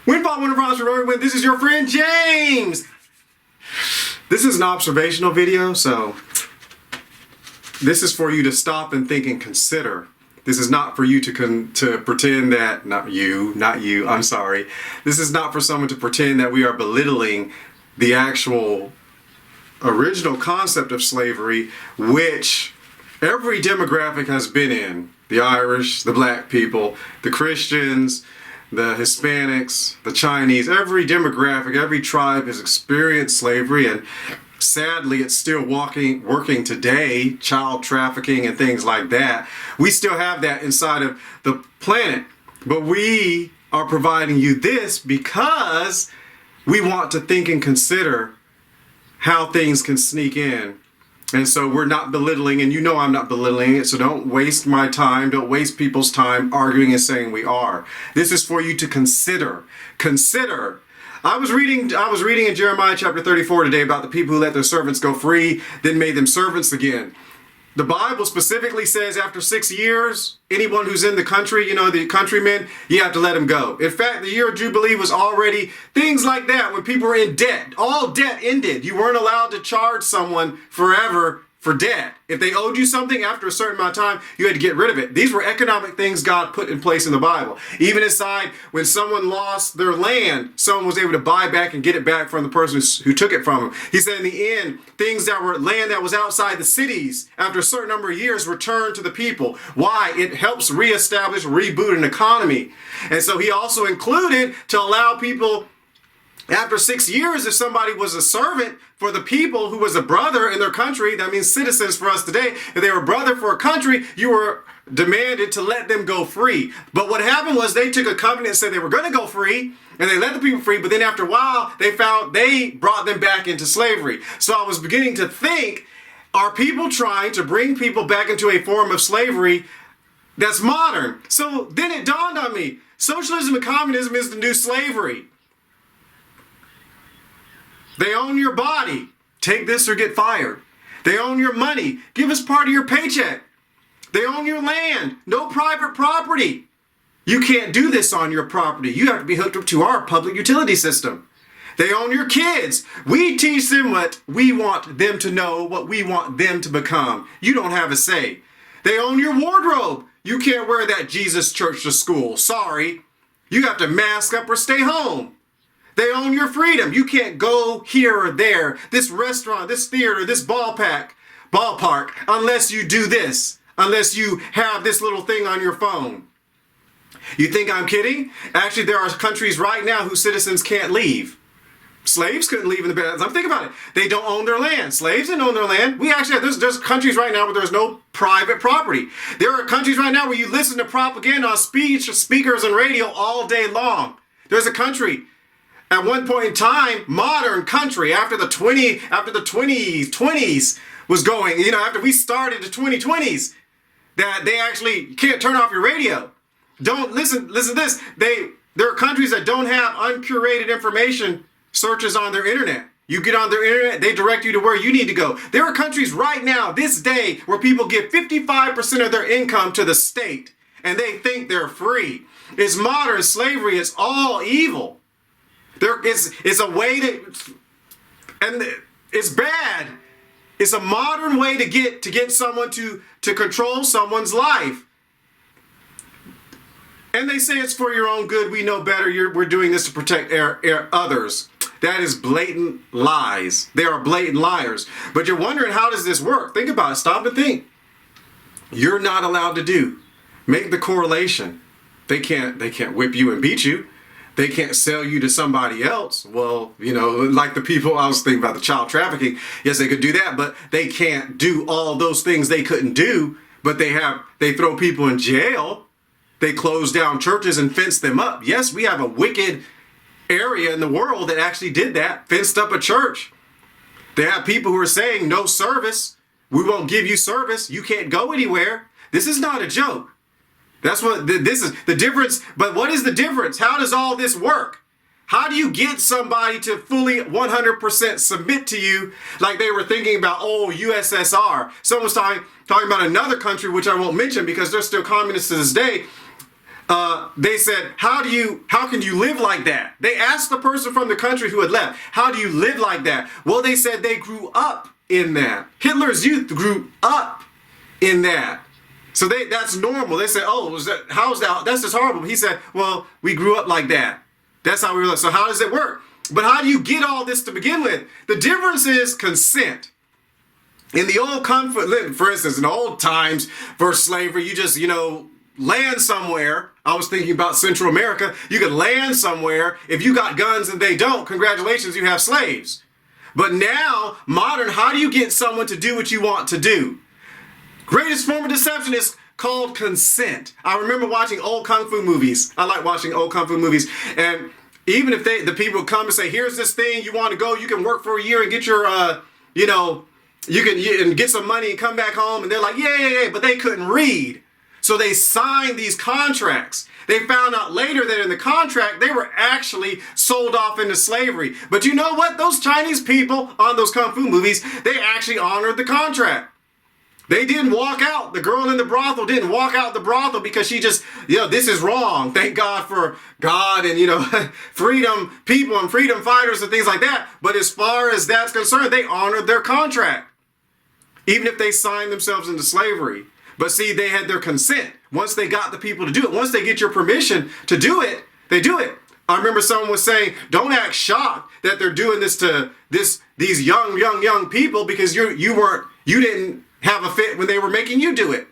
Windfall, winter frost, when this is your friend James. This is an observational video, so this is for you to stop and think and consider. This is not for you to pretend that, not you, I'm sorry. This is not for someone to pretend that we are belittling the actual original concept of slavery, which every demographic has been in. The Irish, the black people, the Christians, the Hispanics, the Chinese, every demographic, every tribe has experienced slavery, and sadly it's still working today, child trafficking and things like that. We still have that inside of the planet, but we are providing you this because we want to think and consider how things can sneak in. And so we're not belittling, and you know I'm not belittling it, so don't waste my time, don't waste people's time arguing and saying we are. This is for you to consider. Consider. I was reading in Jeremiah chapter 34 today about the people who let their servants go free, then made them servants again. The Bible specifically says after 6 years, anyone who's in the country, you know, the countrymen, you have to let them go. In fact, the year of Jubilee was already things like that when people were in debt. All debt ended. You weren't allowed to charge someone forever for debt. If they owed you something after a certain amount of time, you had to get rid of it. These were economic things God put in place in the Bible. Even inside, when someone lost their land, someone was able to buy back and get it back from the person who took it from them. He said in the end, things that were land that was outside the cities, after a certain number of years, returned to the people. Why? It helps reestablish, reboot an economy. And so he also included to allow people, after 6 years, if somebody was a servant for the people who was a brother in their country, that means citizens for us today, if they were a brother for a country, you were demanded to let them go free. But what happened was they took a covenant and said they were going to go free, and they let the people free, but then after a while, they brought them back into slavery. So I was beginning to think, are people trying to bring people back into a form of slavery that's modern? So then it dawned on me, socialism and communism is the new slavery. They own your body. Take this or get fired. They own your money. Give us part of your paycheck. They own your land. No private property. You can't do this on your property. You have to be hooked up to our public utility system. They own your kids. We teach them what we want them to know, what we want them to become. You don't have a say. They own your wardrobe. You can't wear that Jesus church to school. Sorry. You have to mask up or stay home. They own your freedom. You can't go here or there, this restaurant, this theater, this ballpark, unless you do this, unless you have this little thing on your phone. You think I'm kidding? Actually, there are countries right now whose citizens can't leave. Slaves couldn't leave in the bed. I'm thinking about it. They don't own their land. Slaves didn't own their land. We actually have, there's countries right now where there's no private property. There are countries right now where you listen to propaganda on speakers and radio all day long. There's a country at one point in time, modern country, after the 20s was going, you know, after we started the 2020s, that they actually can't turn off your radio. Don't listen to this. There are countries that don't have uncurated information searches on their internet. You get on their internet, they direct you to where you need to go. There are countries right now, this day, where people give 55% of their income to the state, and they think they're free. It's modern slavery. It's all evil. It's a way to, and it's bad. It's a modern way to get someone to control someone's life. And they say it's for your own good. We know better. We're doing this to protect others. That is blatant lies. They are blatant liars. But you're wondering, how does this work? Think about it. Stop and think. You're not allowed to make the correlation. They can't whip you and beat you. They can't sell you to somebody else. Well, you know, like the people, I was thinking about the child trafficking. Yes, they could do that, but they can't do all those things they couldn't do. But they throw people in jail. They close down churches and fence them up. Yes, we have a wicked area in the world that actually did that, fenced up a church. They have people who are saying no service. We won't give you service. You can't go anywhere. This is not a joke. That's what this is the difference. But what is the difference? How does all this work? How do you get somebody to fully 100% submit to you like they were thinking about, oh, USSR? Someone was talking about another country, which I won't mention because they're still communists to this day. they said, how can you live like that? They asked the person from the country who had left, how do you live like that? Well, they said they grew up in that. Hitler's youth grew up in that. So that's normal. They said, oh, how's that? That's just horrible. He said, well, we grew up like that. That's how we were. So how does it work? But how do you get all this to begin with? The difference is consent. In the old conflict, for instance, in the old times for slavery, you just, land somewhere. I was thinking about Central America. You could land somewhere. If you got guns and they don't, congratulations, you have slaves. But now, modern, how do you get someone to do what you want to do? Greatest form of deception is called consent. I remember watching old Kung Fu movies. I like watching old Kung Fu movies. And even if the people come and say, here's this thing, you want to go, you can work for a year and get your, you can get some money and come back home. And they're like, yeah, but they couldn't read. So they signed these contracts. They found out later that in the contract, they were actually sold off into slavery. But you know what? Those Chinese people on those Kung Fu movies, they actually honored the contract. They didn't walk out. The girl in the brothel didn't walk out the brothel because she just, this is wrong. Thank God for God and, freedom people and freedom fighters and things like that. But as far as that's concerned, they honored their contract, even if they signed themselves into slavery. But see, they had their consent. Once they got the people to do it, once they get your permission to do it, they do it. I remember someone was saying, don't act shocked that they're doing this to these young people because you didn't have a fit when they were making you do it.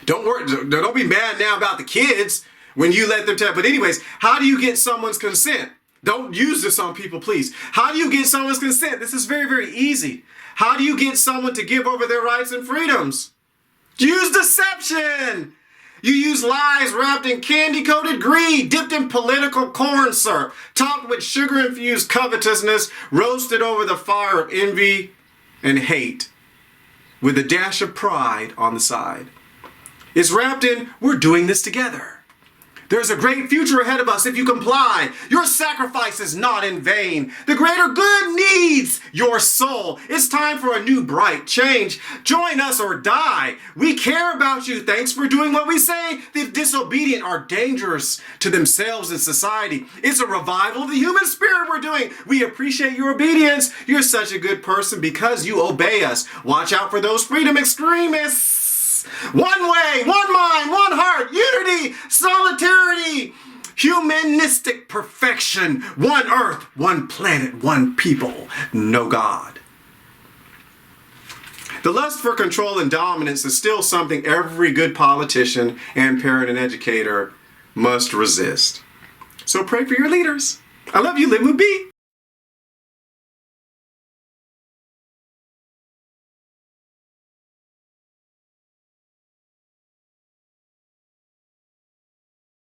Don't be mad now about the kids when you let them tell. But anyways, how do you get someone's consent? Don't use this on people, please. How do you get someone's consent? This is very, very easy. How do you get someone to give over their rights and freedoms? Use deception. You use lies wrapped in candy-coated greed, dipped in political corn syrup, topped with sugar-infused covetousness, roasted over the fire of envy and hate, with a dash of pride on the side. It's wrapped in, we're doing this together. There's a great future ahead of us if you comply. Your sacrifice is not in vain. The greater good needs your soul. It's time for a new bright change. Join us or die. We care about you. Thanks for doing what we say. The disobedient are dangerous to themselves and society. It's a revival of the human spirit we're doing. We appreciate your obedience. You're such a good person because you obey us. Watch out for those freedom extremists. One way, one mind, one heart, unity, solidarity, humanistic perfection, one earth, one planet, one people, no God. The lust for control and dominance is still something every good politician and parent and educator must resist. So pray for your leaders. I love you. Live with B.